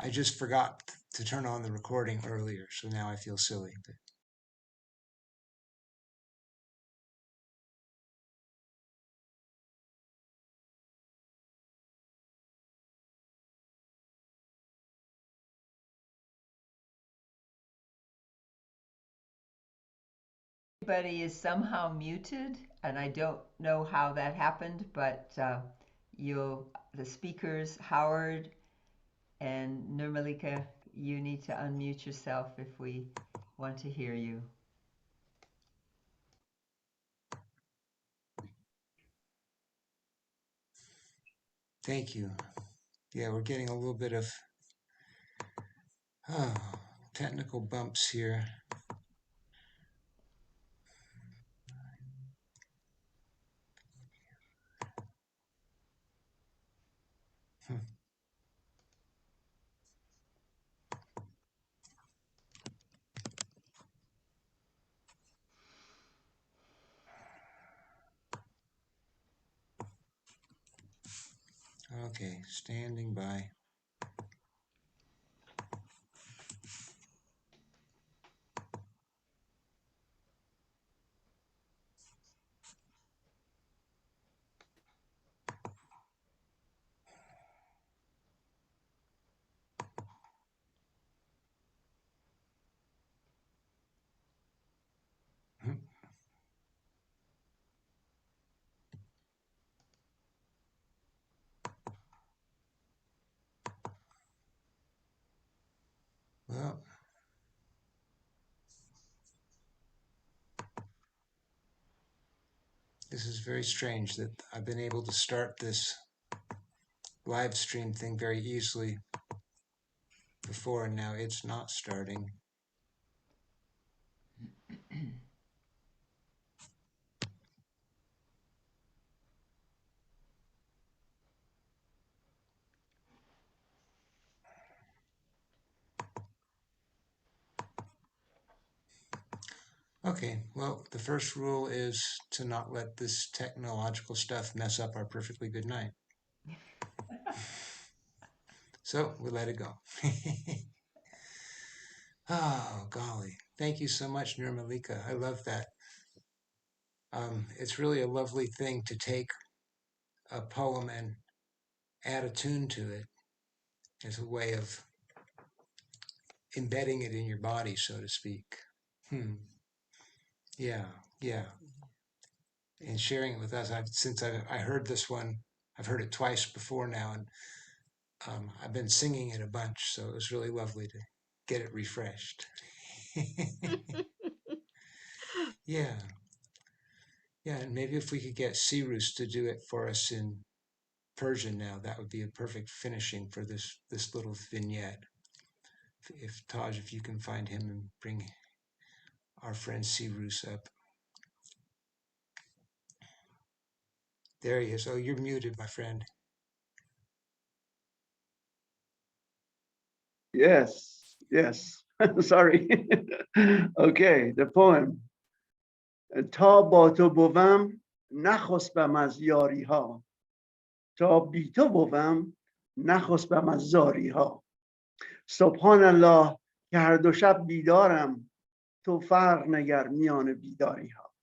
I just forgot to turn on the recording earlier, so now I feel silly. But Everybody is somehow muted, and I don't know how that happened, but the speakers, Howard and Nirmalika, you need to unmute yourself if we want to hear you. thank you. Yeah, we're getting a little bit of oh, technical bumps here. Hmm. Okay, standing by. Hmm. Well, this is very strange that I've been able to start this live stream thing very easily before, and now it's not starting. Okay, well, the first rule is to not let this technological stuff mess up our perfectly good night. So we let it go. Oh, golly. Thank you so much, Nirmalika. I love that. It's really a lovely thing to take a poem and add a tune to it as a way of embedding it in your body, so to speak. Hmm. Yeah, yeah. And sharing it with us. I heard this one, I've heard it twice before now, and I've been singing it a bunch, so it was really lovely to get it refreshed. Yeah, yeah, and maybe if we could get Cyrus to do it for us in Persian now, that would be a perfect finishing for this little vignette. If Taj, if you can find him and bring our friend Cyrus up. There he is. Oh, you're muted, my friend. Yes, yes. Sorry. Okay, the poem. تا با تو بوم نخسبم از یاری ها، تا بی تو بوم نخسبم از زاری ها. سبحان الله که هر دو شب بیدارم، تو فرق نگر میان بیداری ها.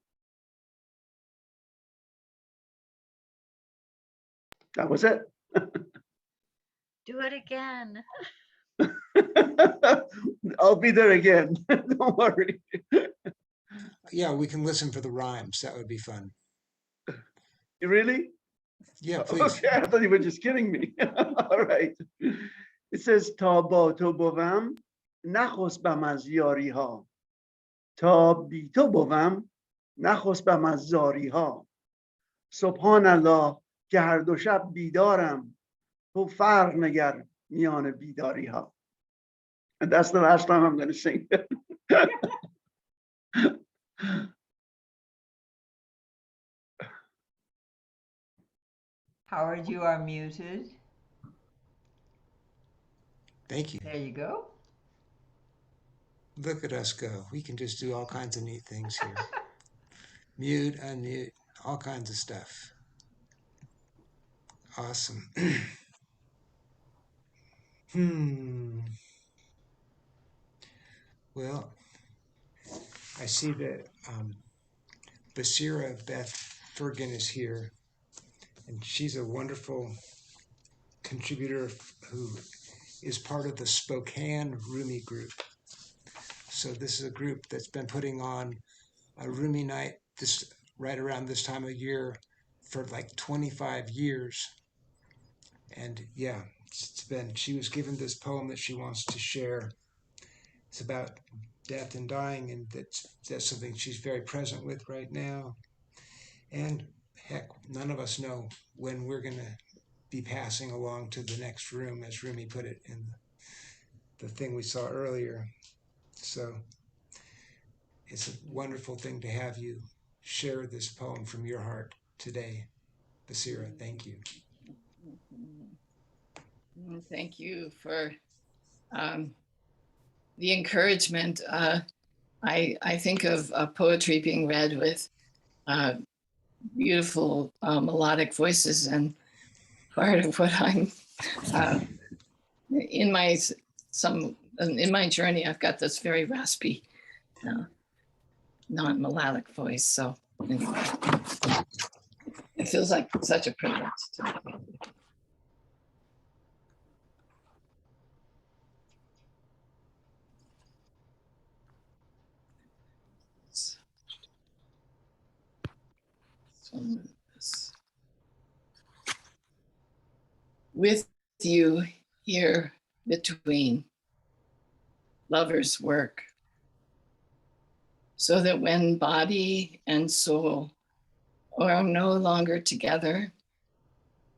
That was it. Do it again. I'll be there again. Don't worry. Yeah, we can listen for the rhymes. That would be fun. Really? Yeah, please. Okay, I thought you were just kidding me. All right. It says تا با تو بوم نخسبم از یاری ها، تا بی تو بوم نخسبم از زاری ها. سبحان الله که هر دو شب بیدارم، تو فرق نگر میان بیداری ها. And that's the last time I'm going to sing. Howard, you are muted. Thank you. There you go. Look at us go. We can just do all kinds of neat things here. Mute, unmute, all kinds of stuff. Awesome. Hmm. Well, I see that Basira Beth Fergan is here, and she's a wonderful contributor who is part of the Spokane Rumi group. So this is a group that's been putting on a Rumi Night this right around this time of year for like 25 years. And yeah, she was given this poem that she wants to share. It's about death and dying, and that's something she's very present with right now. And heck, none of us know when we're going to be passing along to the next room, as Rumi put it in the thing we saw earlier. So it's a wonderful thing to have you share this poem from your heart today. Basira, thank you. Thank you for the encouragement. I think of poetry being read with beautiful melodic voices, and part of what I'm in my journey, I've got this very raspy, non-melodic voice. So anyway, it feels like such a privilege to me. With you here between lovers' work, so that when body and soul are no longer together,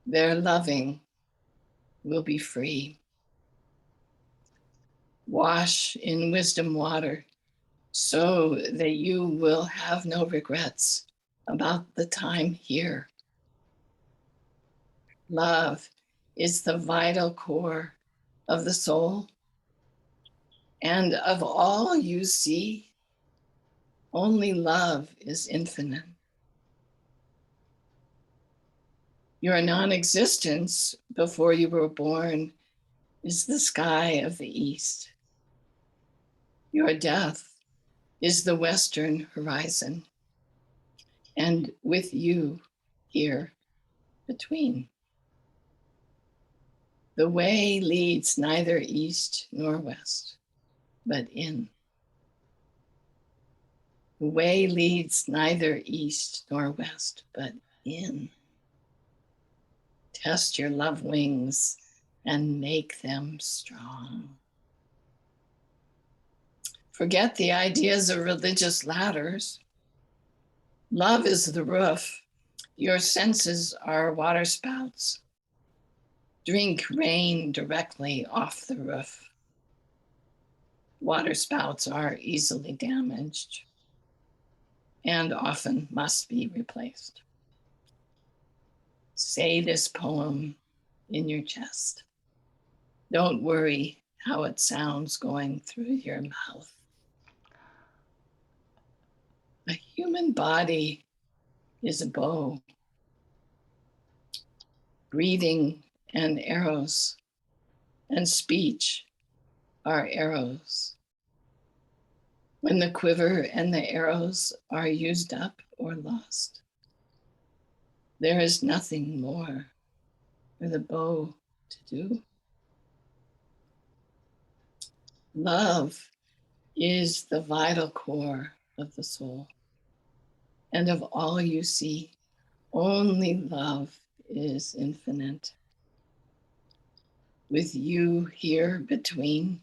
their loving will be free. Wash in wisdom water, so that you will have no regrets about the time here. Love is the vital core of the soul, and of all you see, only love is infinite. Your non-existence before you were born is the sky of the east. Your death is the western horizon, and with you here between. The way leads neither east nor west, but in. The way leads neither east nor west, but in. Test your love wings and make them strong. Forget the ideas of religious ladders. Love is the roof. Your senses are water spouts. Drink rain directly off the roof. Water spouts are easily damaged and often must be replaced. Say this poem in your chest. Don't worry how it sounds going through your mouth. A human body is a bow. Breathing and arrows and speech are arrows. When the quiver and the arrows are used up or lost, there is nothing more for the bow to do. Love is the vital core of the soul, and of all you see, only love is infinite. With you here between,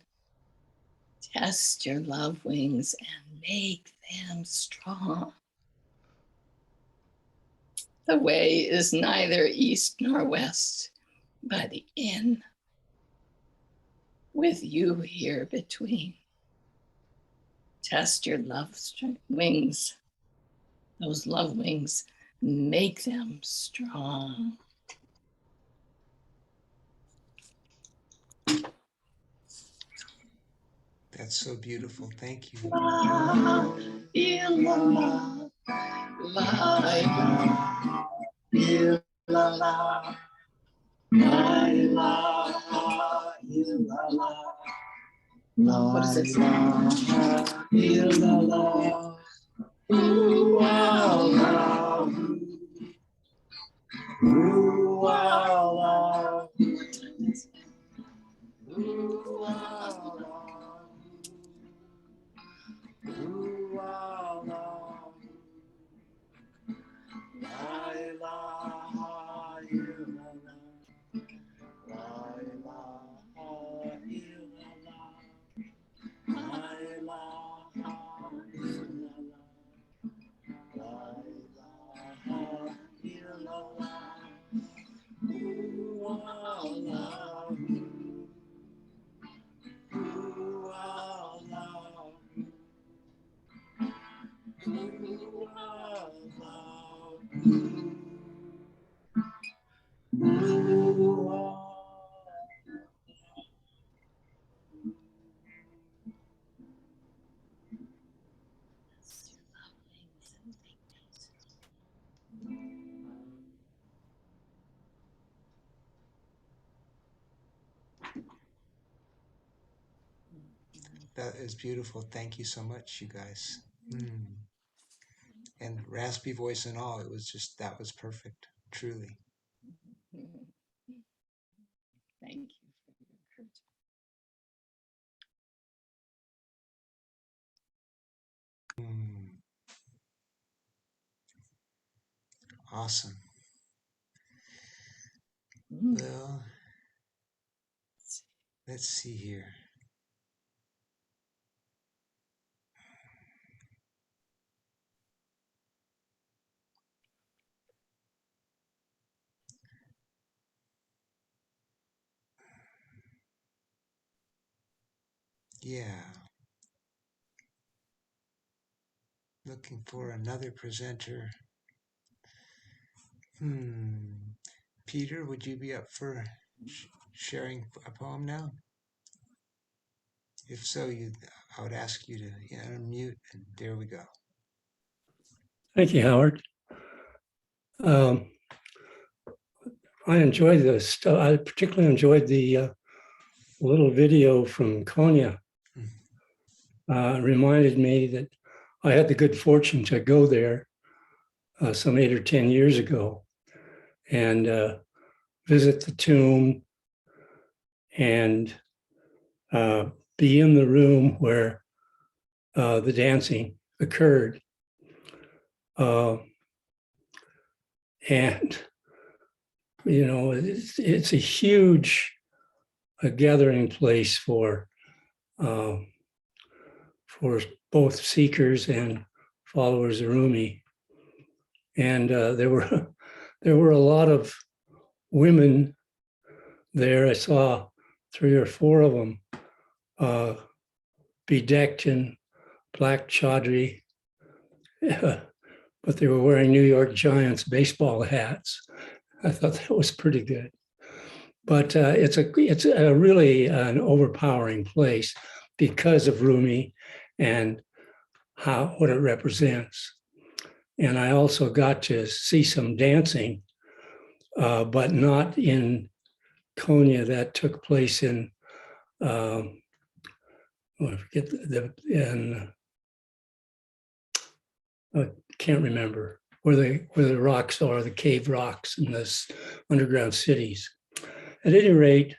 test your love wings and make them strong. The way is neither east nor west, but in. With you here between, test your love wings. Those love wings, make them strong. That's so beautiful. Thank you. Love, feel the love, love, feel the love, I love you. What does it That is beautiful. Thank you so much, you guys. Mm. And raspy voice and all, it was just, that was perfect, truly. Thank you for your encouragement. Mm. Awesome. Well, let's see here. Yeah. Looking for another presenter. Peter, would you be up for sharing a poem now? If so, I would ask you to unmute, and there we go. Thank you, Howard. I enjoyed this. I particularly enjoyed the little video from Konya. It reminded me that I had the good fortune to go there some 8 or 10 years ago and visit the tomb and be in the room where the dancing occurred. And it's a huge gathering place for both seekers and followers of Rumi. And there were a lot of women there. I saw 3 or 4 of them bedecked in black chaudhry, but they were wearing New York Giants baseball hats. I thought that was pretty good. But it's a really an overpowering place because of Rumi and what it represents. And I also got to see some dancing, but not in Konya. That took place in I forget I can't remember where the rocks are, the cave rocks in this underground cities. At any rate,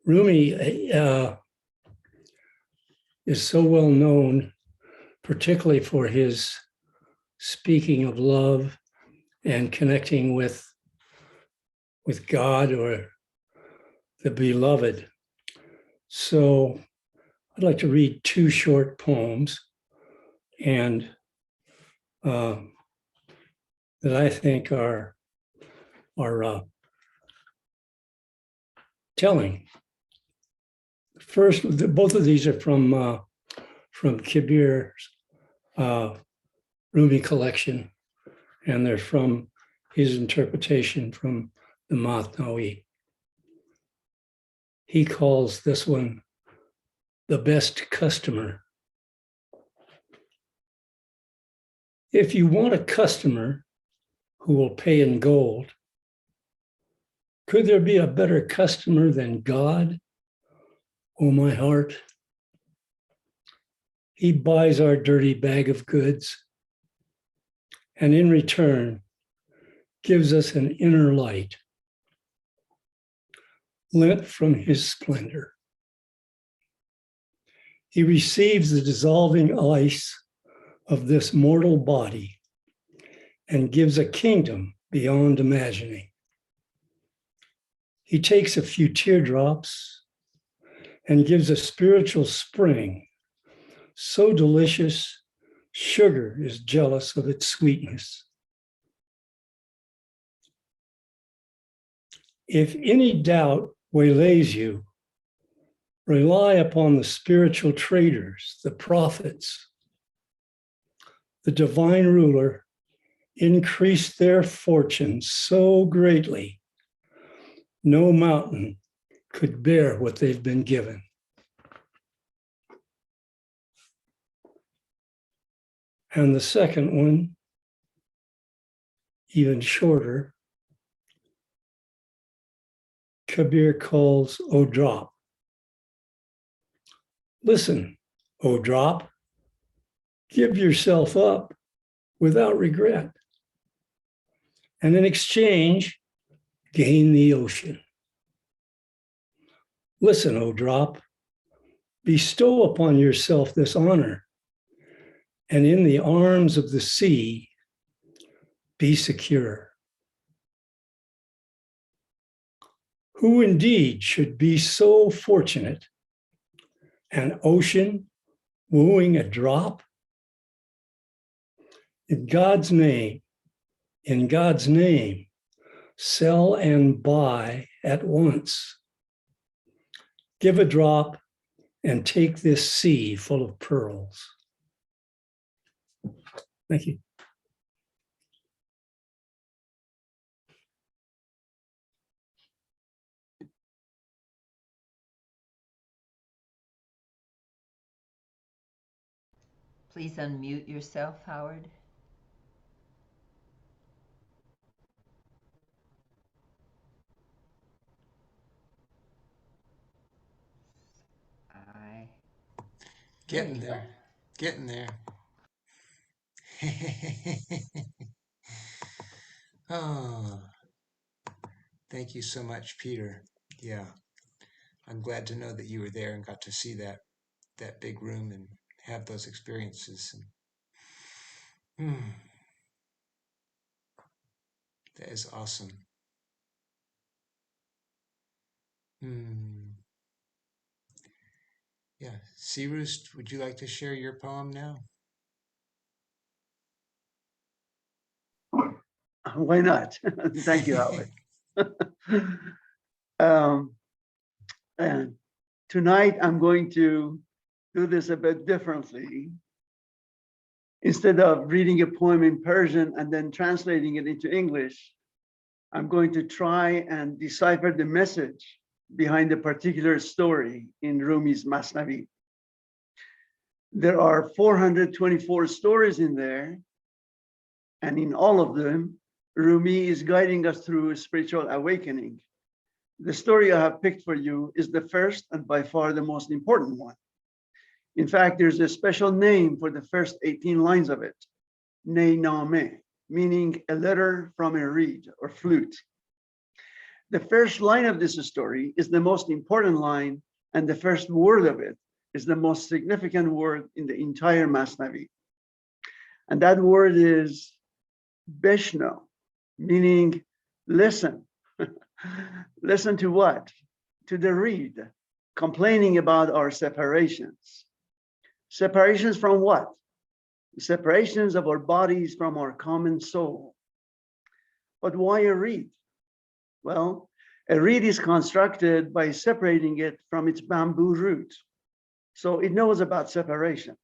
Rumi is so well known, particularly for his speaking of love and connecting with God or the beloved. So I'd like to read 2 short poems and that I think are telling. First, both of these are from Kabir's Rumi collection, and they're from his interpretation from the Mathnawi. He calls this one the best customer. If you want a customer who will pay in gold, could there be a better customer than God O my heart. He buys our dirty bag of goods and in return gives us an inner light lent from his splendor. He receives the dissolving ice of this mortal body and gives a kingdom beyond imagining. He takes a few teardrops and gives a spiritual spring so delicious, sugar is jealous of its sweetness. If any doubt waylays you, rely upon the spiritual traders, the prophets. The divine ruler increased their fortunes so greatly, no mountain could bear what they've been given. And the second one, even shorter, Kabir calls O drop. Listen, O drop, give yourself up without regret. And in exchange, gain the ocean. Listen, O drop, bestow upon yourself this honor, and in the arms of the sea, be secure. Who indeed should be so fortunate, an ocean wooing a drop? In God's name, sell and buy at once. Give a drop and take this sea full of pearls. Thank you. Please unmute yourself, Howard. Getting there. Getting there. Oh, thank you so much, Peter. Yeah, I'm glad to know that you were there and got to see that big room and have those experiences. And, that is awesome. Yeah, Sea Roost, would you like to share your poem now? Why not? Thank you, Howard. And tonight I'm going to do this a bit differently. Instead of reading a poem in Persian and then translating it into English, I'm going to try and decipher the message behind a particular story in Rumi's Masnavi. There are 424 stories in there, and in all of them, Rumi is guiding us through spiritual awakening. The story I have picked for you is the first and by far the most important one. In fact, there's a special name for the first 18 lines of it, Ney Name, meaning a letter from a reed or flute. The first line of this story is the most important line, and the first word of it is the most significant word in the entire Masnavi. And that word is Beshno, meaning listen. Listen to what? To the reed, complaining about our separations. Separations from what? Separations of our bodies from our common soul. But why a reed? Well, a reed is constructed by separating it from its bamboo root. So it knows about separation.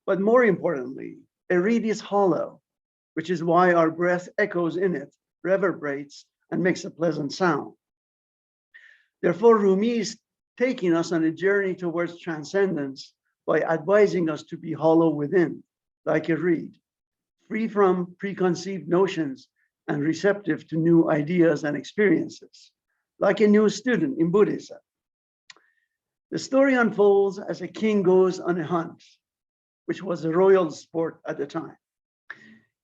But more importantly, a reed is hollow, which is why our breath echoes in it, reverberates, and makes a pleasant sound. Therefore, Rumi is taking us on a journey towards transcendence by advising us to be hollow within, like a reed, free from preconceived notions and receptive to new ideas and experiences, like a new student in Buddhism. The story unfolds as a king goes on a hunt, which was a royal sport at the time.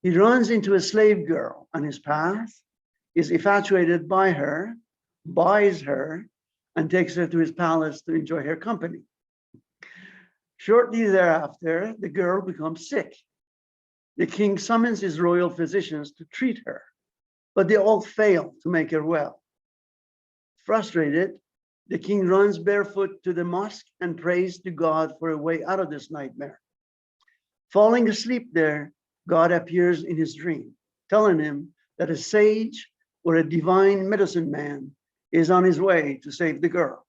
He runs into a slave girl on his path, is infatuated by her, buys her, and takes her to his palace to enjoy her company. Shortly thereafter, the girl becomes sick. The king summons his royal physicians to treat her, but they all fail to make her well. Frustrated, the king runs barefoot to the mosque and prays to God for a way out of this nightmare. Falling asleep there, God appears in his dream, telling him that a sage or a divine medicine man is on his way to save the girl.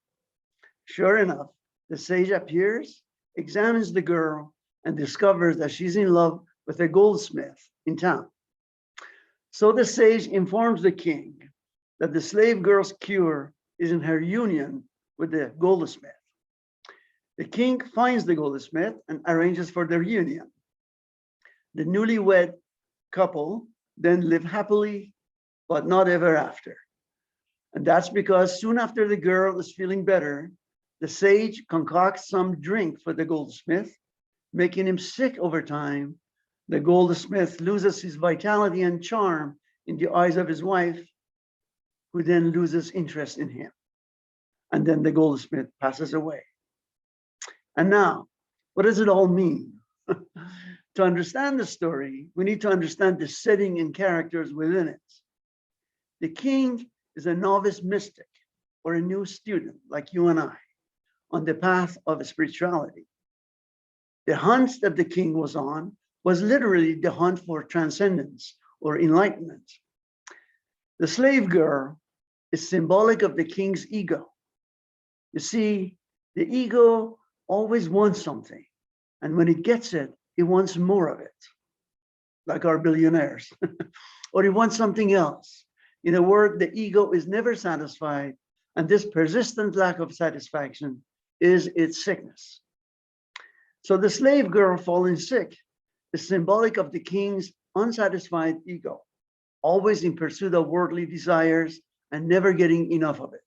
Sure enough, the sage appears, examines the girl, and discovers that she's in love with a goldsmith in town. So the sage informs the king that the slave girl's cure is in her union with the goldsmith. The king finds the goldsmith and arranges for their union. The newlywed couple then live happily, but not ever after. And that's because soon after the girl is feeling better, the sage concocts some drink for the goldsmith, making him sick over time. The goldsmith loses his vitality and charm in the eyes of his wife, who then loses interest in him. And then the goldsmith passes away. And now, what does it all mean? To understand the story, we need to understand the setting and characters within it. The king is a novice mystic or a new student like you and I on the path of spirituality. The hunt that the king was on was literally the hunt for transcendence or enlightenment. The slave girl is symbolic of the king's ego. You see, the ego always wants something, and when it gets it, it wants more of it, like our billionaires, or it wants something else. In a word, the ego is never satisfied, and this persistent lack of satisfaction is its sickness. So the slave girl falling sick is symbolic of the king's unsatisfied ego, always in pursuit of worldly desires and never getting enough of it.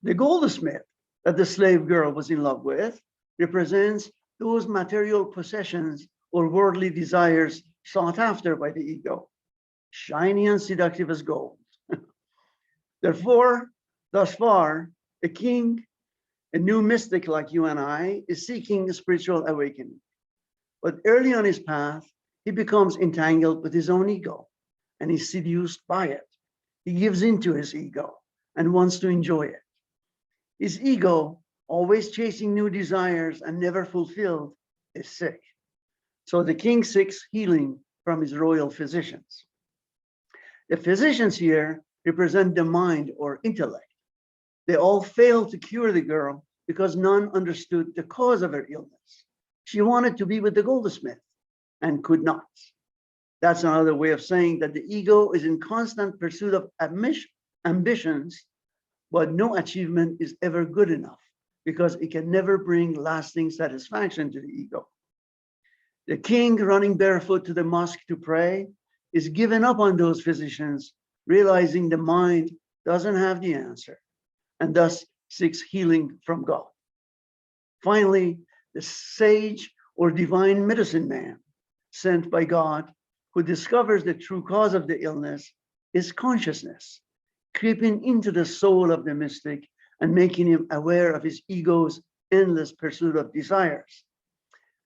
The goldsmith that the slave girl was in love with represents those material possessions or worldly desires sought after by the ego, shiny and seductive as gold. Therefore, thus far, a king, a new mystic like you and I, is seeking a spiritual awakening. But early on his path, he becomes entangled with his own ego and is seduced by it. He gives into his ego and wants to enjoy it. His ego, always chasing new desires and never fulfilled, is sick. So the king seeks healing from his royal physicians. The physicians here represent the mind or intellect. They all failed to cure the girl because none understood the cause of her illness. She wanted to be with the goldsmith and could not. That's another way of saying that the ego is in constant pursuit of ambitions, but no achievement is ever good enough because it can never bring lasting satisfaction to the ego. The king running barefoot to the mosque to pray is given up on those physicians, realizing the mind doesn't have the answer and thus seeks healing from God. Finally, the sage or divine medicine man sent by God who discovers the true cause of the illness is consciousness, creeping into the soul of the mystic and making him aware of his ego's endless pursuit of desires,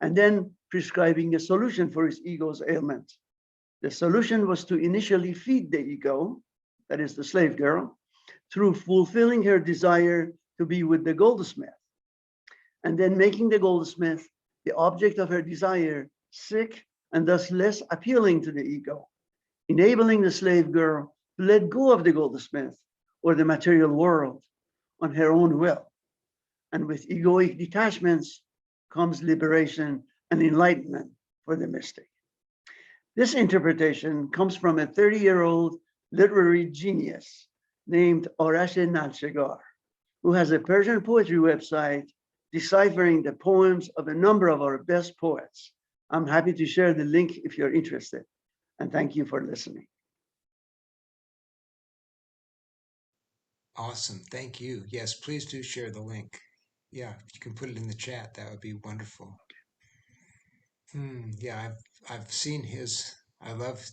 and then prescribing a solution for his ego's ailment. The solution was to initially feed the ego, that is the slave girl, through fulfilling her desire to be with the goldsmith, and then making the goldsmith, the object of her desire, sick and thus less appealing to the ego, enabling the slave girl to let go of the goldsmith or the material world on her own will. And with egoic detachments comes liberation and enlightenment for the mystic. This interpretation comes from a 30-year-old literary genius named Arash Nalchigar, who has a Persian poetry website deciphering the poems of a number of our best poets. I'm happy to share the link if you're interested. And thank you for listening. Awesome. Thank you. Yes, please do share the link. Yeah, if you can put it in the chat, that would be wonderful. Yeah, I've seen his. I love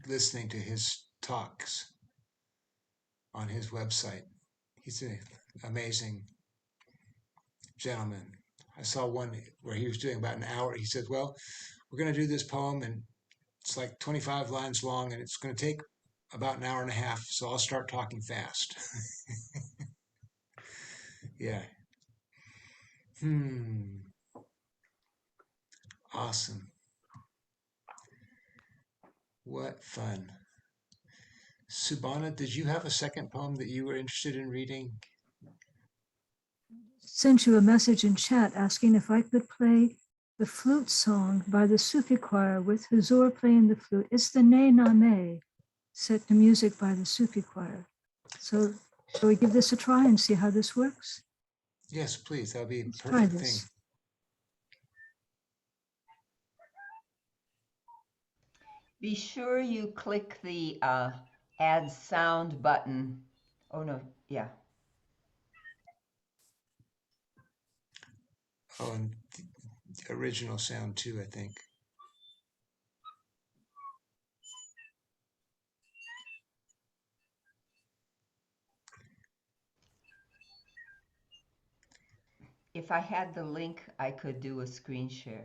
listening to his talks on his website. He's an amazing gentleman. I saw one where he was doing about an hour. He said, "Well, we're going to do this poem, and it's like 25 lines long, and it's going to take about an hour and a half. So I'll start talking fast." Yeah. Awesome. What fun. Subhana, did you have a second poem that you were interested in reading? Sent you a message in chat asking if I could play the flute song by the Sufi choir with Huzur playing the flute. It's the Ne Name set to music by the Sufi choir. So shall we give this a try and see how this works? Yes, please. That would be a Let's try perfect thing. this. Be sure you click the add sound button. Oh no, yeah. Oh, and the original sound too, I think. If I had the link, I could do a screen share.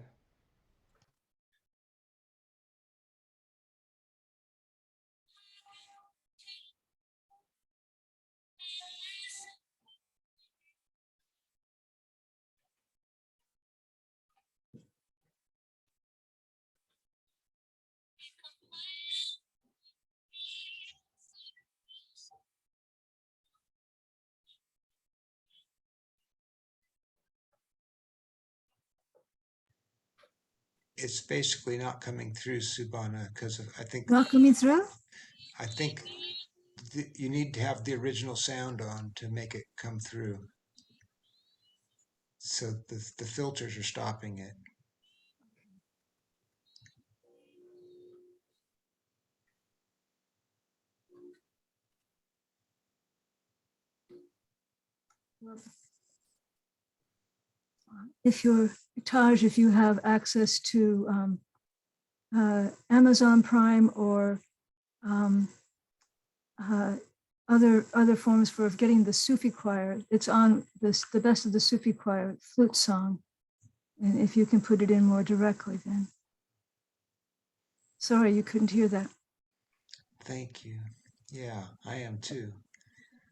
It's basically not coming through, Subhana, because Not coming through? I think you need to have the original sound on to make it come through. So the filters are stopping it. If you're Taj, if you have access to Amazon Prime or uh, other forms for getting the Sufi choir, it's on this the best of the Sufi choir flute song. And if you can put it in more directly, then. Sorry, you couldn't hear that. Thank you. Yeah, I am too.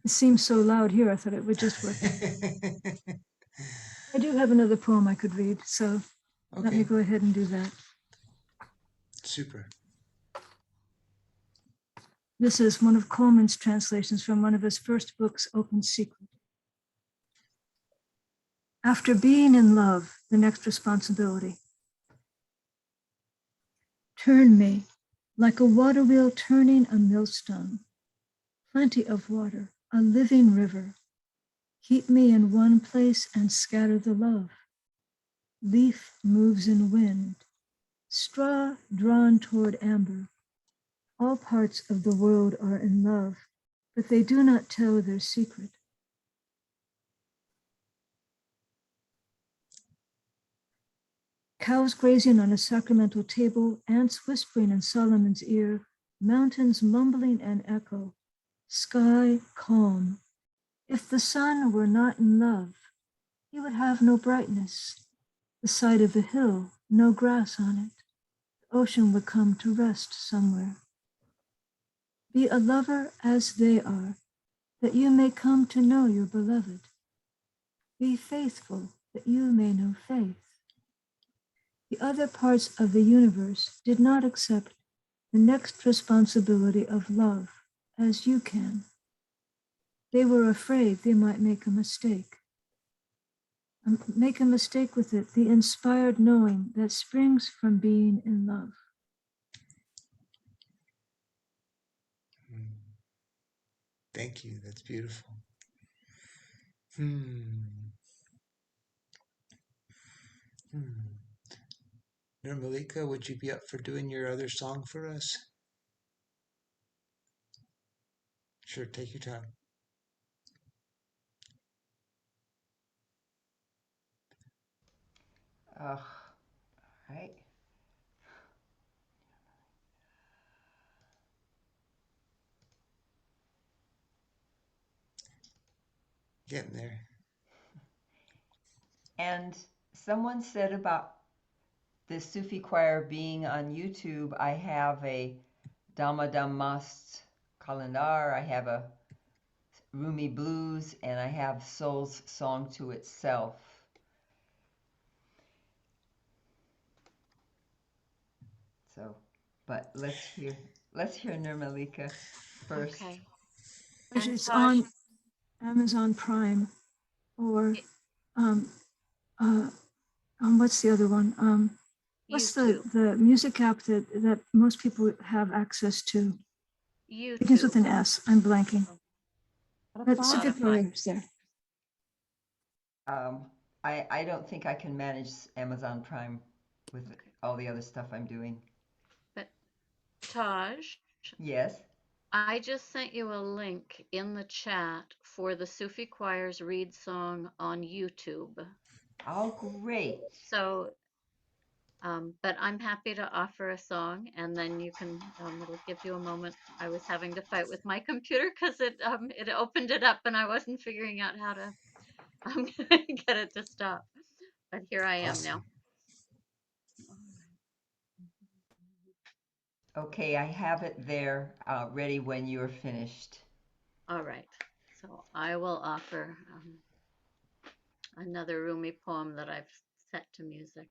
It seems so loud here. I thought it would just work. I do have another poem I could read, so let me Okay, go ahead and do that. super. This is one of Coleman's translations from one of his first books, Open Secret. After being in love, the next responsibility. Turn me like a water wheel turning a millstone. Plenty of water, a living river. Keep me in one place and scatter the love. Leaf moves in wind, straw drawn toward amber. All parts of the world are in love, but they do not tell their secret. Cows grazing on a sacramental table, ants whispering in Solomon's ear, mountains mumbling an echo, sky calm. If the sun were not in love, he would have no brightness. The side of a hill, no grass on it. The ocean would come to rest somewhere. Be a lover as they are, that you may come to know your beloved. Be faithful, that you may know faith. The other parts of the universe did not accept the next responsibility of love as you can. They were afraid they might make a mistake. Make a mistake with it, the inspired knowing that springs from being in love. Thank you. That's beautiful. Hmm. Nirmalika, would you be up for doing your other song for us? Sure, take your time. Ugh, right. Getting there. And someone said about the Sufi choir being on YouTube, I have a Damadam Mast Kalendar, I have a Rumi Blues, and I have Soul's Song to Itself. So, but let's hear Nirmalika first. Okay. Actually, And it's Taj, on Amazon Prime or y- um, what's the other one? What's YouTube. the music app that most people have access to? Begins with YouTube. an S. I'm blanking. But Spotify. is there. I don't think I can manage Amazon Prime with Okay. all the other stuff I'm doing. But Taj, Yes. I just sent you a link in the chat for the Sufi Choir's Read Song on YouTube. Oh, great. So, but I'm happy to offer a song, and then you can. It'll give you a moment. I was having to fight with my computer because it opened it up, and I wasn't figuring out how to get it to stop. But here I am now. Awesome. Okay, I have it there ready when you're finished. All right. So I will offer another Rumi poem that I've set to music.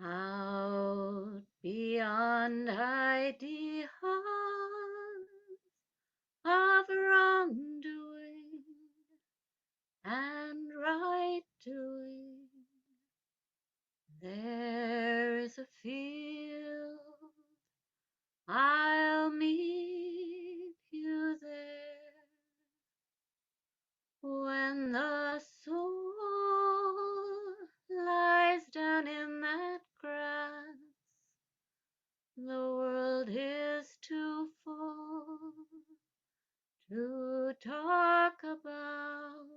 Out beyond ideas of wrongdoing and right doing, there is a field. I'll meet you there when the soul lies down in that grass. The world is too full to talk about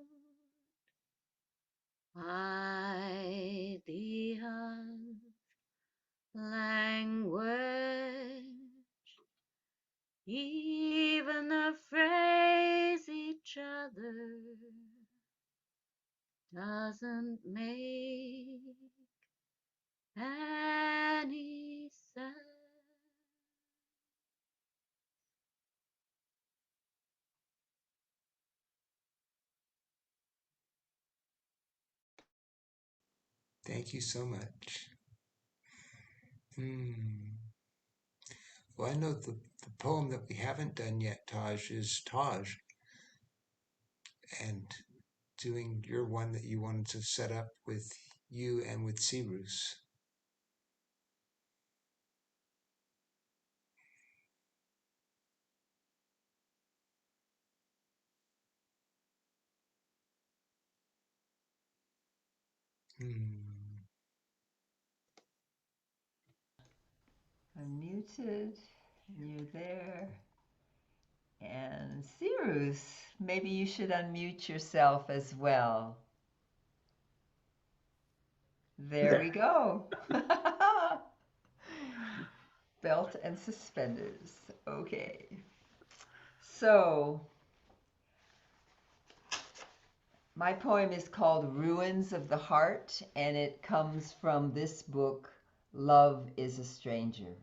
ideas, language, even the phrase each other doesn't make any sense. Thank you so much. Well, I know the poem that we haven't done yet, Taj, is Taj, and doing your one that you wanted to set up with you and with Cyrus. I'm muted. You're there. And Cyrus, maybe you should unmute yourself as well. There we go. Belt and suspenders. Okay. So, my poem is called Ruins of the Heart, and it comes from this book, Love is a Stranger.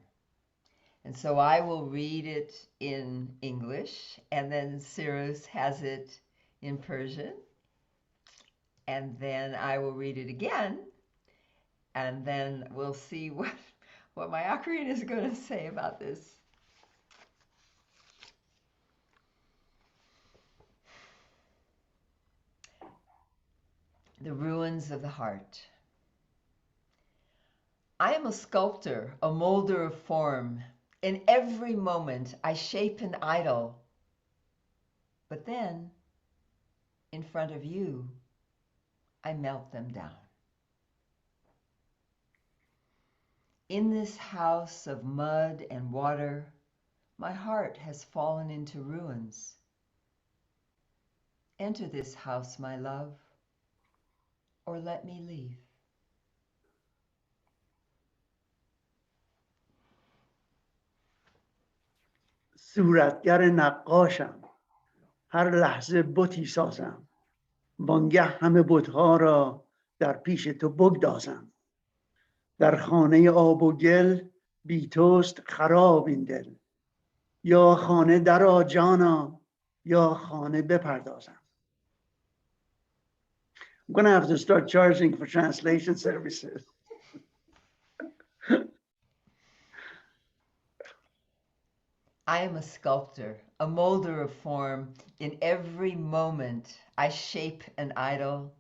And so I will read it in English, and then Cyrus has it in Persian, and then I will read it again, and then we'll see what my Akrian is going to say about this. The Ruins of the Heart. I am a sculptor, a molder of form. In every moment I shape an idol. But then, in front of you, I melt them down. In this house of mud and water, my heart has fallen into ruins. Enter this house, my love, or let me leave. صورتگر نقاشم، هر لحظه بتی سازم، وانگه همه بتها را در پیش تو بگدازم. در خانه آب و گل بی توست خراب این دل، یا خانه درآ جانا یا خانه بپردازم. I'm going to have to start charging for translation services. I am a sculptor, a molder of form. In every moment, I shape an idol.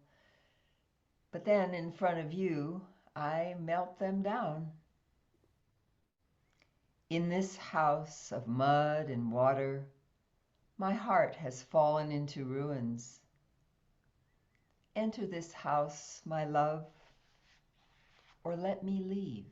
But then in front of you, I melt them down. In this house of mud and water, my heart has fallen into ruins. Enter this house, my love, or let me leave.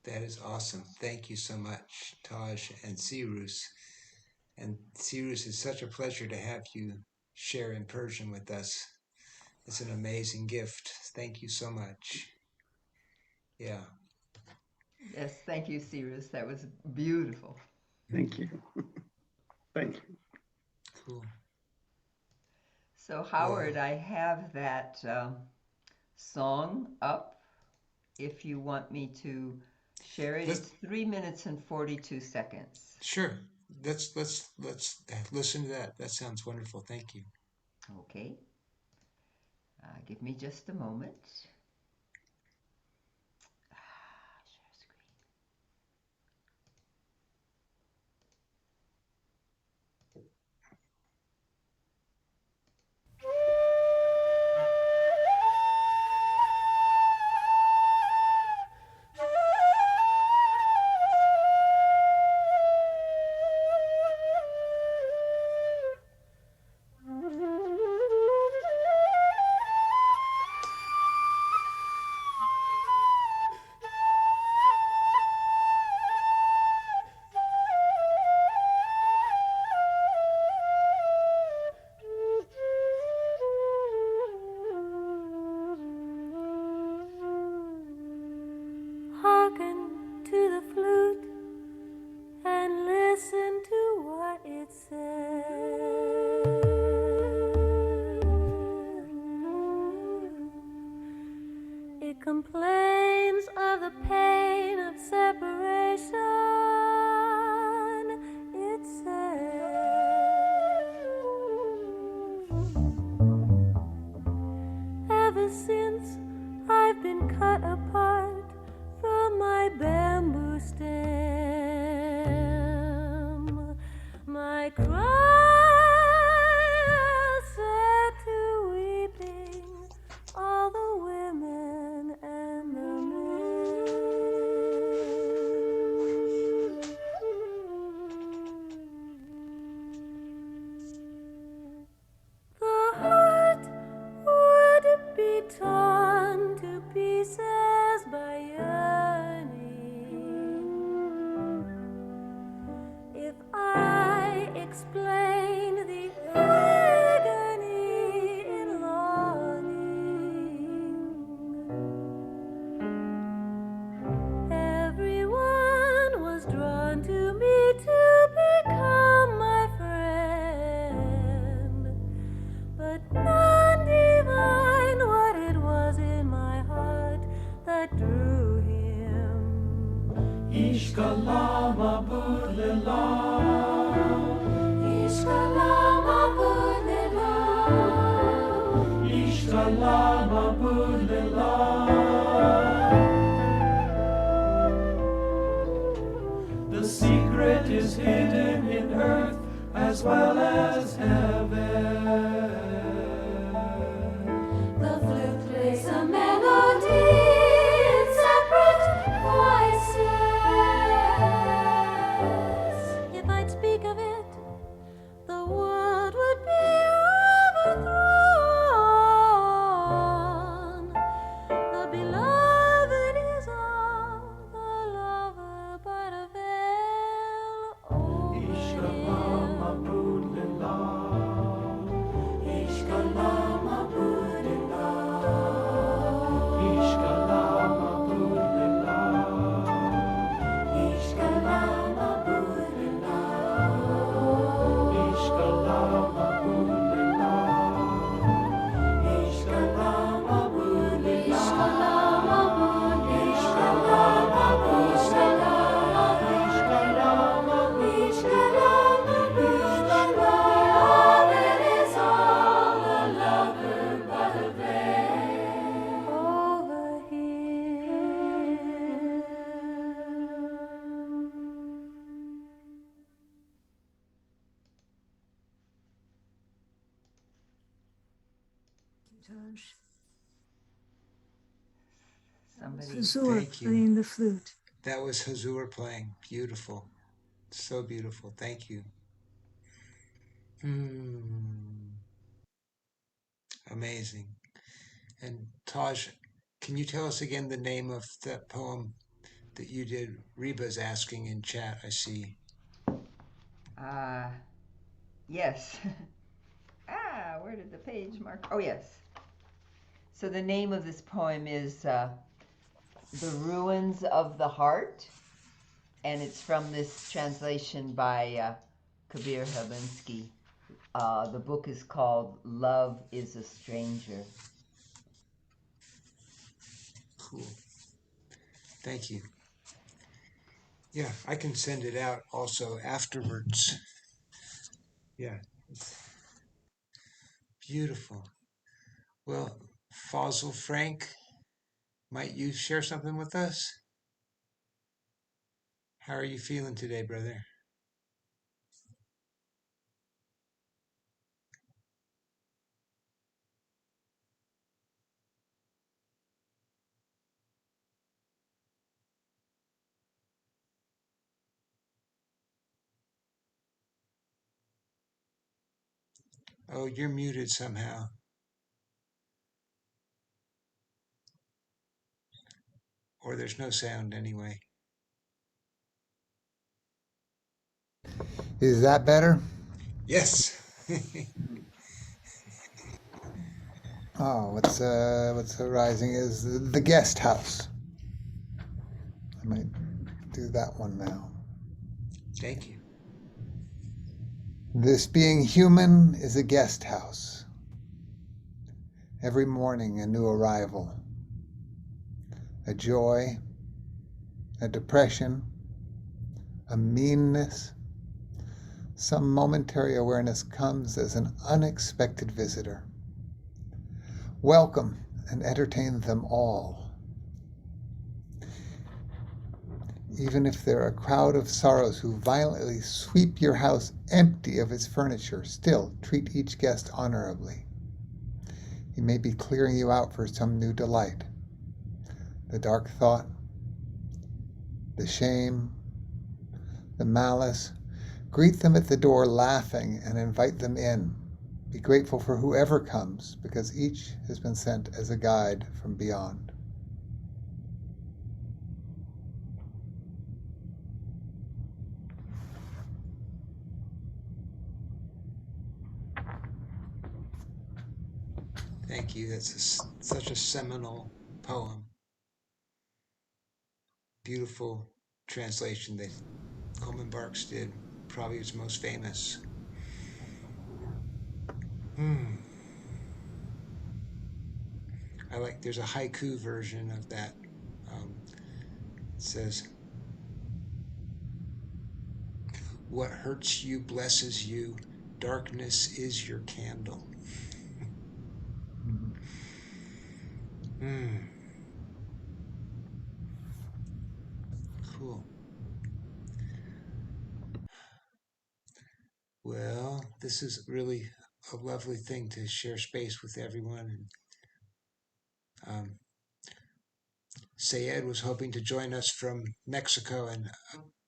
That is awesome. Thank you so much, Taj and Sirus. And Sirus, it's such a pleasure to have you share in Persian with us. It's an amazing gift. Thank you so much. Yeah. Yes, thank you, Cyrus. That was beautiful. Thank you. Thank you. Cool. So, Howard, I have that song up if you want me to share it. It's 3 minutes and 42 seconds. Sure. Let's listen to that. That sounds wonderful. Thank you. Okay. Give me just a moment. Share screen. Hearken to the flute and listen to what it says. It complains of the pain of separation. It says, ever since I've been cut apart from my bamboo stem, my cry has set to weeping all the women and the men. The heart would be torn to pieces by yearning if I explain the agony in longing. Everyone was drawn to me to be The secret is hidden in earth as well as heaven. The flute plays a melody in separate voices. If I'd speak of it, the world would be overthrown. The beloved is all the lover but a veil over him. Somebody. Hazur Thank you. playing the flute. That was Hazur playing. Beautiful. So beautiful. Thank you. Amazing. And Taj, can you tell us again the name of that poem that you did? Reba's asking in chat, I see. Yes. Where did the page mark? Oh, yes. So the name of this poem is The Ruins of the Heart, and it's from this translation by Kabir Helinsky. The book is called Love is a Stranger. Cool. Thank you. Yeah, I can send it out also afterwards. Yeah, it's beautiful. Well, Fossil Frank, might you share something with us? How are you feeling today, brother? Oh, you're muted somehow. Or there's no sound anyway. Is that better? Yes. Oh, what's arising is the guest house. I might do that one now. Thank you. This being human is a guest house. Every morning a new arrival. A joy, a depression, a meanness. Some momentary awareness comes as an unexpected visitor. Welcome and entertain them all. Even if they're a crowd of sorrows who violently sweep your house empty of its furniture, still treat each guest honorably. He may be clearing you out for some new delight. The dark thought, the shame, the malice. Greet them at the door laughing and invite them in. Be grateful for whoever comes, because each has been sent as a guide from beyond. Thank you. That's such a seminal poem. Beautiful translation that Coleman Barks did. Probably his most famous. There's a haiku version of that. It says, what hurts you blesses you. Darkness is your candle. Hmm. Cool. Well, this is really a lovely thing to share space with everyone. And Sayed was hoping to join us from Mexico, and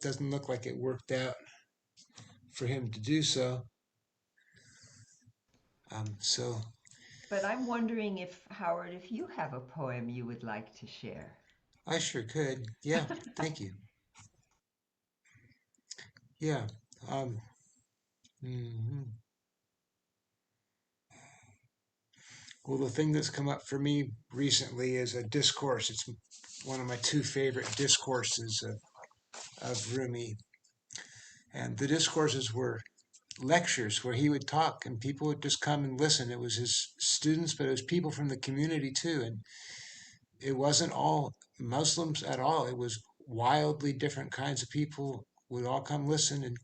doesn't look like it worked out for him to do so. So But I'm wondering if, Howard, if you have a poem you would like to share. I sure could. Yeah, thank you. Yeah. Um, mhm. Well, the thing that's come up for me recently is a discourse. It's one of my two favorite discourses of Rumi. And the discourses were lectures where he would talk and people would just come and listen. It was his students, but it was people from the community too. And it wasn't all Muslims at all. It was wildly different kinds of people would all come listen,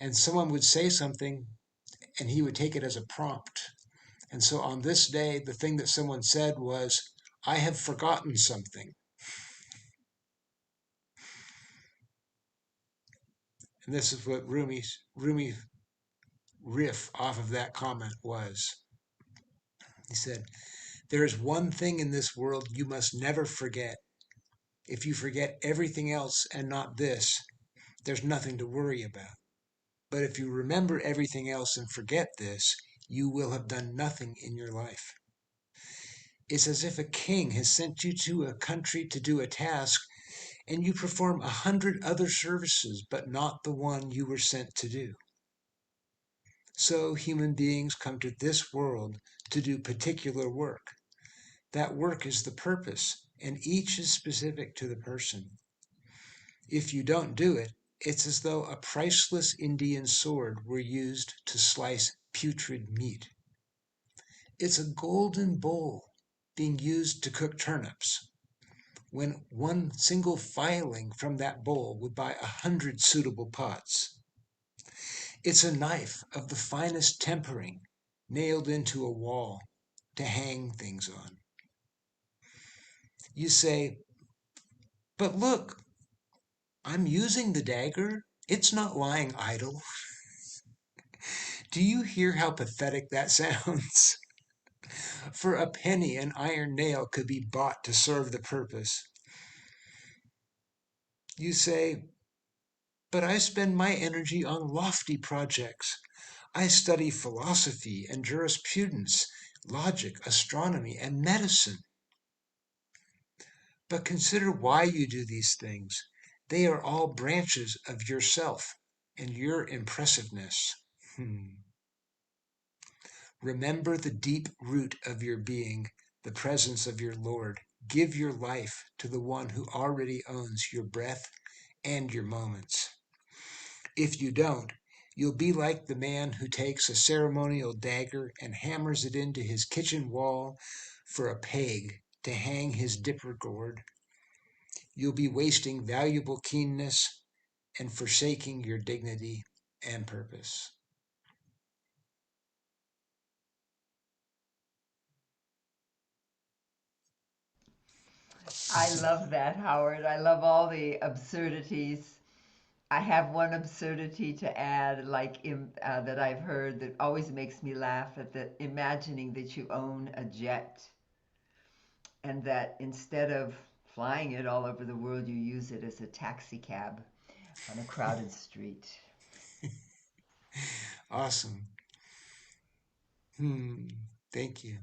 and someone would say something and he would take it as a prompt. And so on this day, the thing that someone said was, I have forgotten something. And this is what Rumi riff off of that comment was. He said, there is one thing in this world you must never forget. If you forget everything else and not this, there's nothing to worry about. But if you remember everything else and forget this, you will have done nothing in your life. It's as if a king has sent you to a country to do a task and you perform 100 other services, but not the one you were sent to do. So human beings come to this world to do particular work. That work is the purpose, and each is specific to the person. If you don't do it, it's as though a priceless Indian sword were used to slice putrid meat. It's a golden bowl being used to cook turnips, when one single filing from that bowl would buy 100 suitable pots. It's a knife of the finest tempering nailed into a wall to hang things on. You say, but look, I'm using the dagger. It's not lying idle. Do you hear how pathetic that sounds? For a penny, an iron nail could be bought to serve the purpose. You say, but I spend my energy on lofty projects. I study philosophy and jurisprudence, logic, astronomy, and medicine. But consider why you do these things. They are all branches of yourself and your impressiveness. Remember the deep root of your being, the presence of your Lord. Give your life to the one who already owns your breath and your moments. If you don't, you'll be like the man who takes a ceremonial dagger and hammers it into his kitchen wall for a peg to hang his dipper gourd. You'll be wasting valuable keenness and forsaking your dignity and purpose. I love that, Howard. I love all the absurdities. I have one absurdity to add, that I've heard that always makes me laugh at the imagining that you own a jet and that instead of flying it all over the world, you use it as a taxi cab on a crowded street. Awesome. Thank you.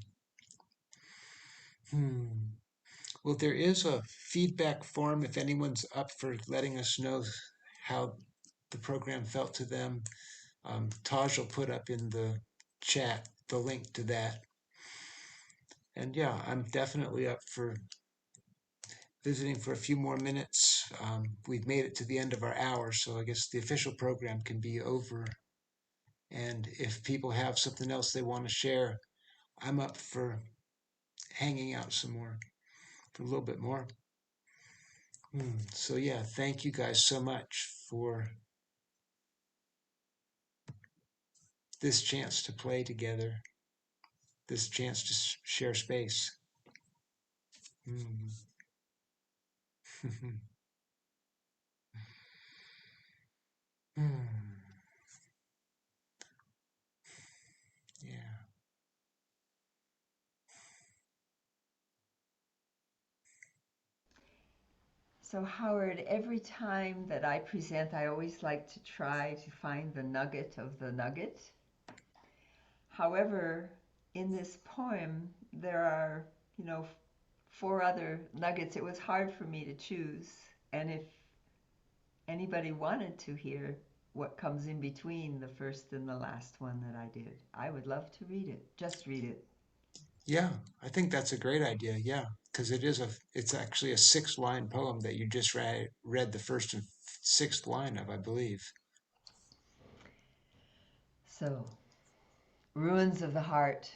Well, there is a feedback form if anyone's up for letting us know how the program felt to them. Taj will put up in the chat the link to that. And yeah, I'm definitely up for visiting for a few more minutes. We've made it to the end of our hour, so I guess the official program can be over. And if people have something else they want to share, I'm up for hanging out some more, for a little bit more. So yeah, thank you guys so much for this chance to play together, this chance to share space. Mm. Hmm. Yeah. So, Howard, every time that I present, I always like to try to find the nugget of the nugget. However, in this poem, there are, you know, four other nuggets. It was hard for me to choose. And if anybody wanted to hear what comes in between the first and the last one that I did, I would love to read it. Just read it. Yeah, I think that's a great idea. Yeah, because it's actually a 6-line poem that you just read the first and sixth line of, I believe. So, Ruins of the Heart.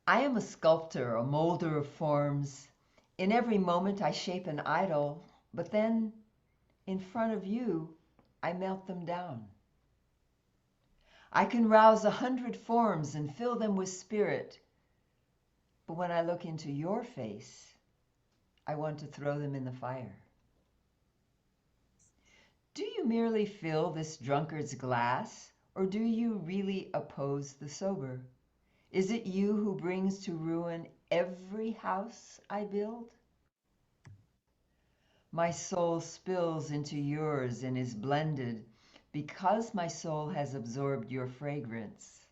I am a sculptor, a molder of forms. In every moment I shape an idol, but then in front of you, I melt them down. I can rouse 100 forms and fill them with spirit, but when I look into your face, I want to throw them in the fire. Do you merely fill this drunkard's glass, or do you really oppose the sober? Is it you who brings to ruin every house I build? My soul spills into yours and is blended. Because my soul has absorbed your fragrance,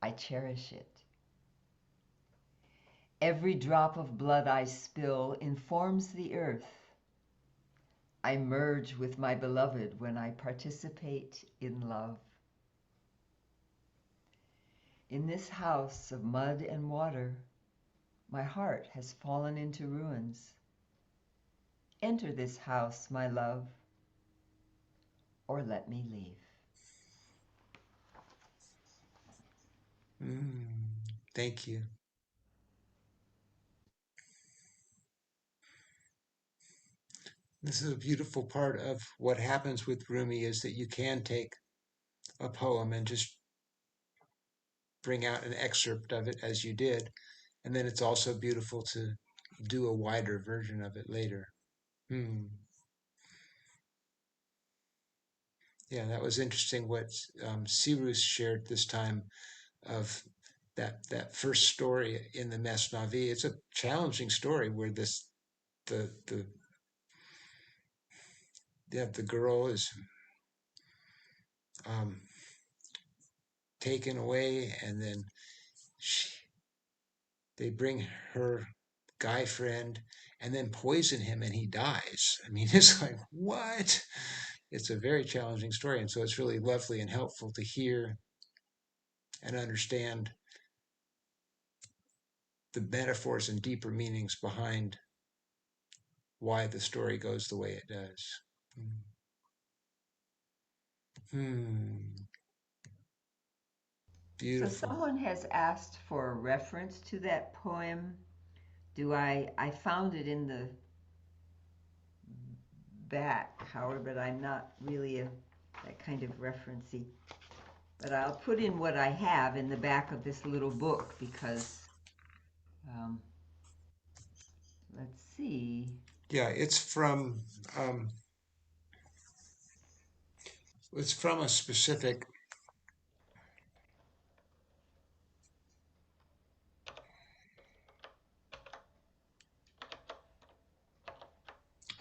I cherish it. Every drop of blood I spill informs the earth. I merge with my beloved when I participate in love. In this house of mud and water, my heart has fallen into ruins. Enter this house, my love, or let me leave. Thank you. This is a beautiful part of what happens with Rumi is that you can take a poem and just bring out an excerpt of it as you did. And then it's also beautiful to do a wider version of it later. Hmm. Yeah, that was interesting what Sirus shared this time of that first story in the Mesnavi. It's a challenging story where the the girl is um, taken away, and then they bring her guy friend and then poison him, and he dies. I mean, it's like, what? It's a very challenging story, and so it's really lovely and helpful to hear and understand the metaphors and deeper meanings behind why the story goes the way it does. So Beautiful. someone has asked for a reference to that poem. I found it in the back, Howard, but I'm not really that kind of referencey. But I'll put in what I have in the back of this little book because, let's see. Yeah, um, it's from a specific.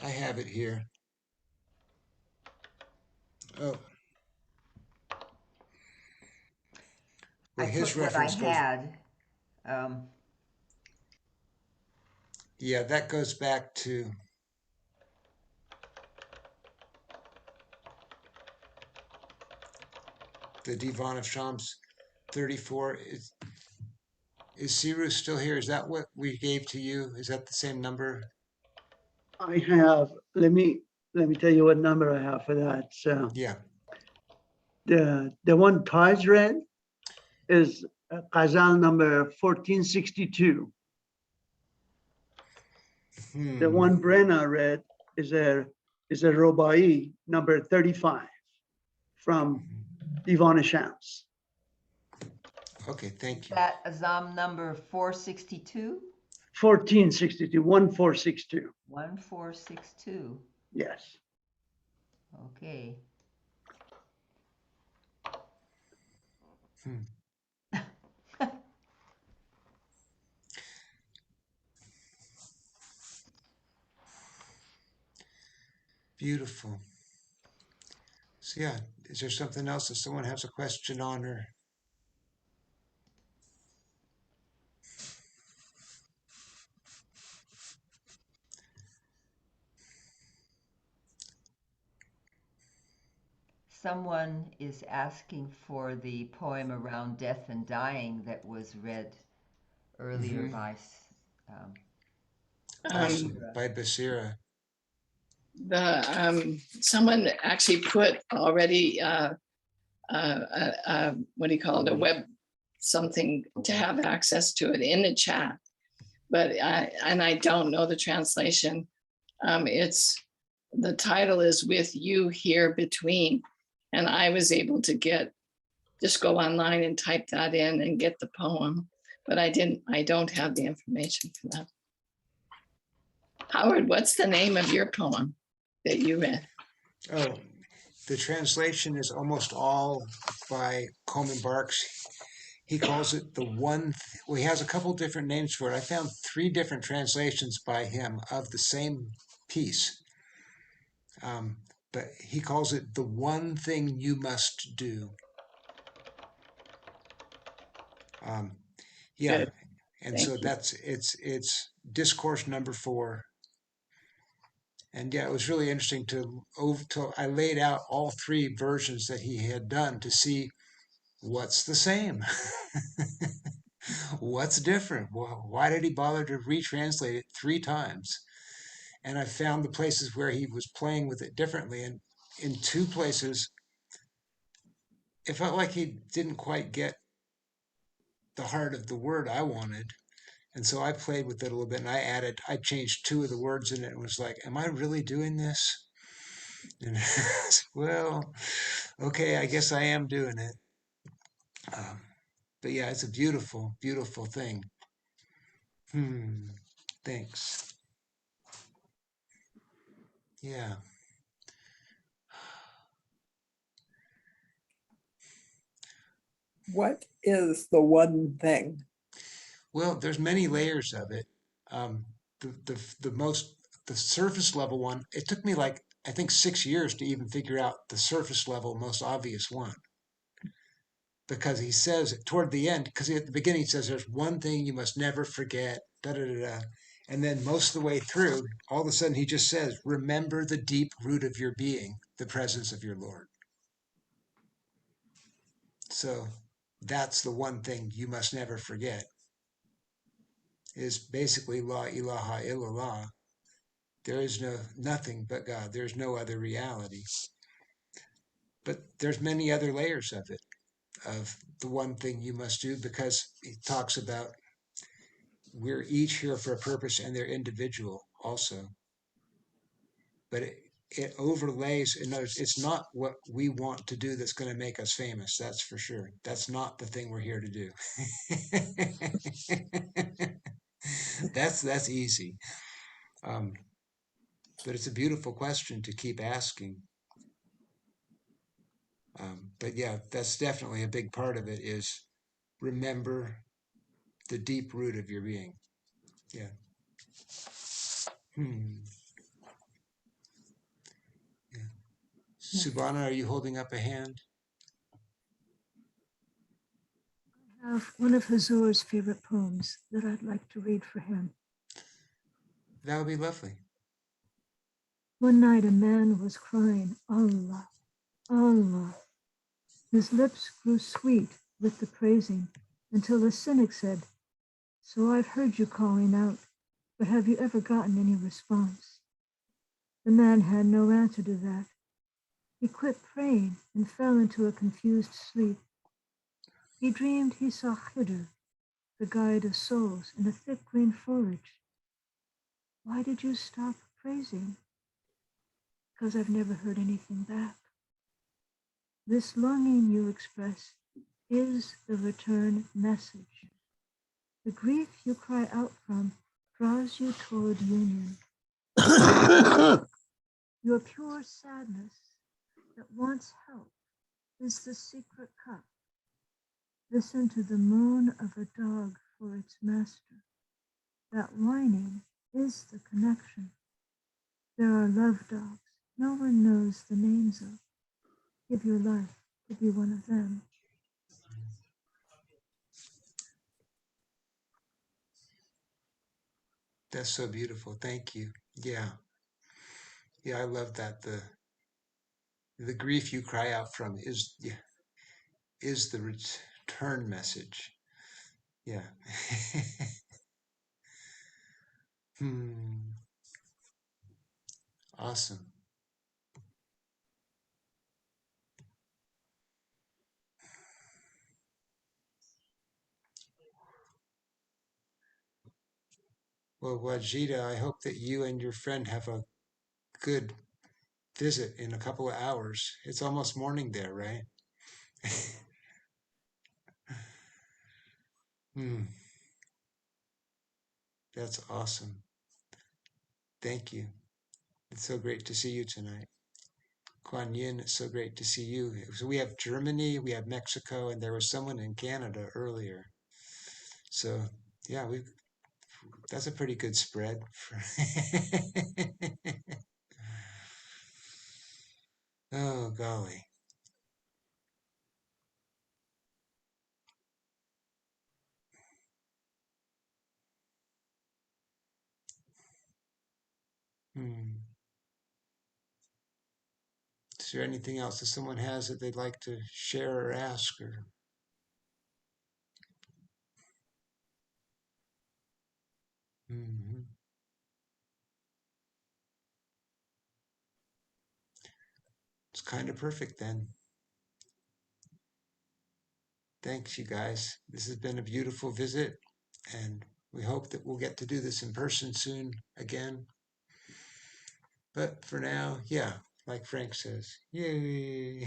I have it here. Oh. Well, I his put what I reference goes. had. Yeah, that goes back to the Divan of Shams 34. Is Sirus still here? Is that what we gave to you? Is that the same number? I have, let me tell you what number I have for that. So Yeah. the one Taj read is Ghazal number 1462. The one Brenna read is a Robai number 35 from Divan Shams. Okay, thank you. That Azam number 462? 1462, 1462. 1462. Yes. Okay. Hmm. Beautiful. So yeah, is there something else that someone has a question on, or? Someone is asking for the poem around death and dying that was read earlier by Awesome. Basira. By Basira. Someone actually put already what do you call it, a web something to have access to it in the chat, but I don't know the translation. It's the title is With You Here Between, and I was able to just go online and type that in and get the poem, but I don't have the information for that. Howard, what's the name of your poem that you read? Oh, the translation is almost all by Coleman Barks. He calls it the one. Well, he has a couple different names for it. I found 3 different translations by him of the same piece. But he calls it the one thing you must do. Yeah, Good. and Thank so you. it's discourse number 4. And yeah, it was really interesting to I laid out all 3 versions that he had done to see what's the same, what's different. Why did he bother to retranslate it 3 times? And I found the places where he was playing with it differently. And in 2 places, it felt like he didn't quite get the heart of the word I wanted. And so I played with it a little bit, and I changed 2 of the words in it and was like, am I really doing this? And well, okay, I guess I am doing it. But yeah, it's a beautiful, beautiful thing. Thanks. Yeah. What is the one thing? Well, there's many layers of it. Um, the surface level one, it took me like, I think 6 years to even figure out the surface level, most obvious one. Because he says toward the end, because at the beginning he says there's one thing you must never forget, da da da da. And then most of the way through, all of a sudden he just says, remember the deep root of your being, the presence of your Lord. So that's the one thing you must never forget, is basically La ilaha illallah. There is nothing but God. There's no other reality. But there's many other layers of it, of the one thing you must do, because he talks about we're each here for a purpose and they're individual also. But it overlays, in other words, it's not what we want to do that's going to make us famous. That's for sure. That's not the thing we're here to do. That's easy. But it's a beautiful question to keep asking. But yeah, that's definitely a big part of it, is remember the deep root of your being. Yeah. Yeah. Subhana, are you holding up a hand? I have one of Hazur's favorite poems that I'd like to read for him. That would be lovely. One night a man was crying, Allah, Allah. His lips grew sweet with the praising until the cynic said, so I've heard you calling out, but have you ever gotten any response? The man had no answer to that. He quit praying and fell into a confused sleep. He dreamed he saw Khidr, the guide of souls, in the thick green foliage. Why did you stop praising? Because I've never heard anything back. This longing you express is the return message. The grief you cry out from draws you toward union. Your pure sadness that wants help is the secret cup. Listen to the moan of a dog for its master. That whining is the connection. There are love dogs no one knows the names of. Give your life to be one of them. That's so beautiful. Thank you. Yeah. Yeah, I love that. The grief you cry out from is, yeah, is the return message. Yeah. Hmm. Awesome. Well, Wajida, I hope that you and your friend have a good visit in a couple of hours. It's almost morning there, right? Hmm. That's awesome. Thank you. It's so great to see you tonight. Kuan Yin, it's so great to see you. So we have Germany, we have Mexico, and there was someone in Canada earlier. So yeah, that's a pretty good spread. Oh golly. Hmm. Is there anything else that someone has that they'd like to share or ask or? Mhm. It's kind of perfect then. Thanks, you guys. This has been a beautiful visit, and we hope that we'll get to do this in person soon again. But for now, yeah, like Frank says, yay.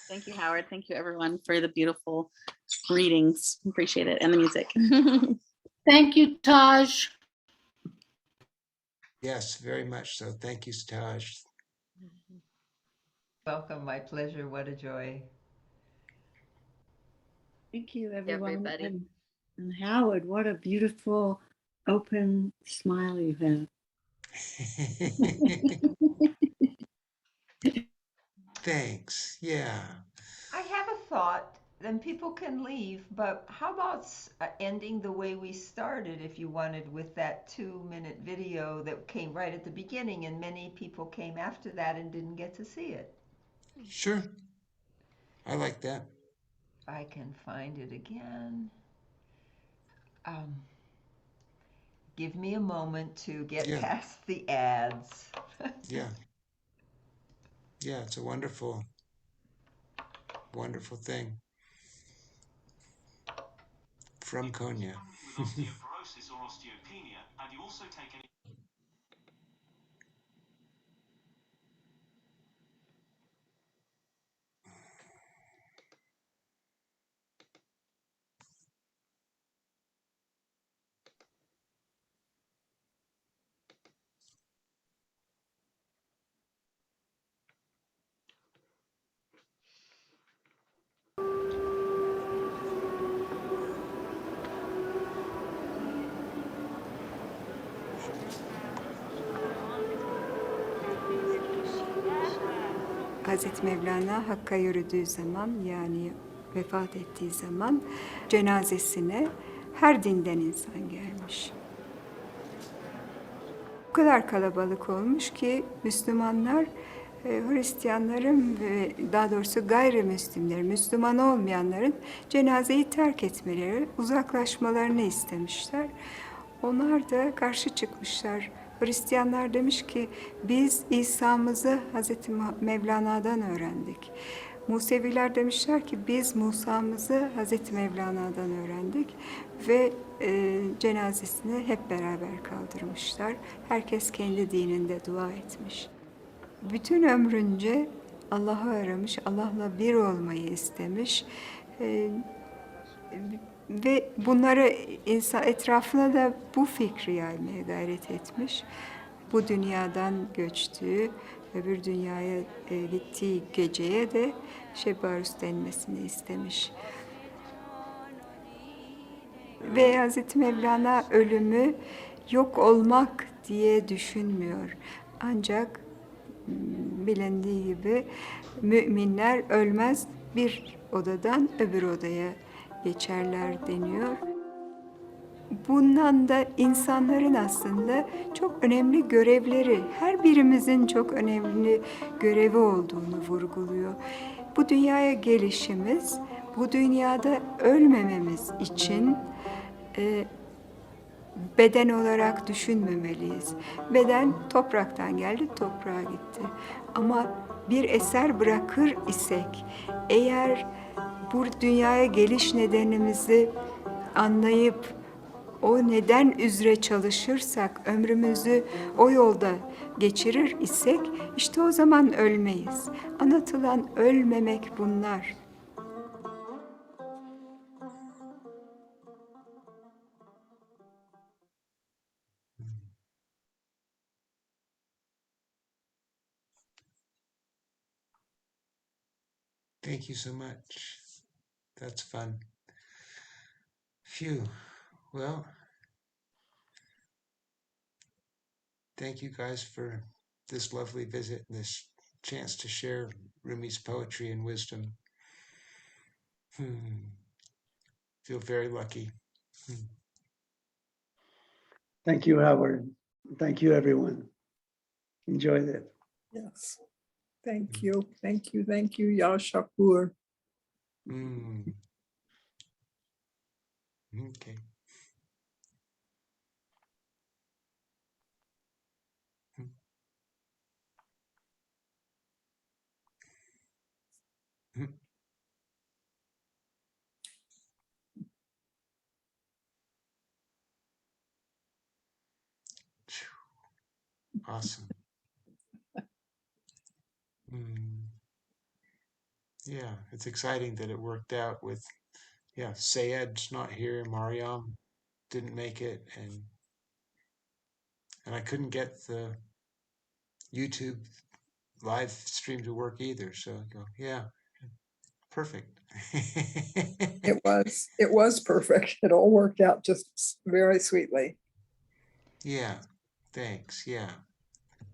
Thank you, Howard. Thank you, everyone, for the beautiful readings. Appreciate it. And the music. Thank you, Taj. Yes, very much so. Thank you, Taj. Welcome, my pleasure. What a joy. Thank you, everyone. Everybody. And Howard, what a beautiful, open smile you have. Thanks. Yeah. I have a thought, then people can leave, but how about ending the way we started if you wanted, with that 2-minute video that came right at the beginning, and many people came after that and didn't get to see it. Sure. I like that. I can find it again. Give me a moment to get Yeah. past the ads. Yeah. Yeah, it's a wonderful, wonderful thing. From Konya. Osteoporosis or osteopenia, and you also take any Hazreti Mevlana Hakk'a yürüdüğü zaman, yani vefat ettiği zaman cenazesine her dinden insan gelmiş. O kadar kalabalık olmuş ki Müslümanlar Hristiyanların ve daha doğrusu gayrimüslimlerin, Müslüman olmayanların cenazeyi terk etmeleri, uzaklaşmalarını istemişler. Onlar da karşı çıkmışlar. Hristiyanlar demiş ki biz İsa'mızı Hazreti Mevlana'dan öğrendik. Museviler demişler ki biz Musa'mızı Hazreti Mevlana'dan öğrendik ve cenazesini hep beraber kaldırmışlar. Herkes kendi dininde dua etmiş. Bütün ömrünce Allah'ı aramış, Allah'la bir olmayı istemiş. Ve bunları insan etrafına da bu fikri yaymaya gayret etmiş. Bu dünyadan göçtüğü, öbür dünyaya gittiği geceye de Shebi Arus denmesini istemiş. Ve Hazreti Mevlana ölümü yok olmak diye düşünmüyor. Ancak bilindiği gibi müminler ölmez, bir odadan öbür odaya geçerler deniyor. Bundan da insanların aslında çok önemli görevleri, her birimizin çok önemli görevi olduğunu vurguluyor. Bu dünyaya gelişimiz, bu dünyada ölmememiz için beden olarak düşünmemeliyiz. Beden topraktan geldi, toprağa gitti. Ama bir eser bırakır isek, eğer bu dünyaya geliş nedenimizi anlayıp o neden üzere çalışırsak, ömrümüzü o yolda geçirir isek, işte o zaman ölmeyiz. Anlatılan ölmemek bunlar. Thank you so much. That's fun. Phew. Well, thank you guys for this lovely visit and this chance to share Rumi's poetry and wisdom. Feel very lucky. Thank you, Howard. Thank you, everyone. Enjoyed it. Yes. Thank you. Thank you. Thank you, Ya Shakur. Okay. Awesome. Yeah, it's exciting that it worked out with, Sayed's not here, Mariam didn't make it, and I couldn't get the YouTube live stream to work either. So I go, yeah, perfect. It was perfect. It all worked out just very sweetly. Yeah, thanks. Yeah.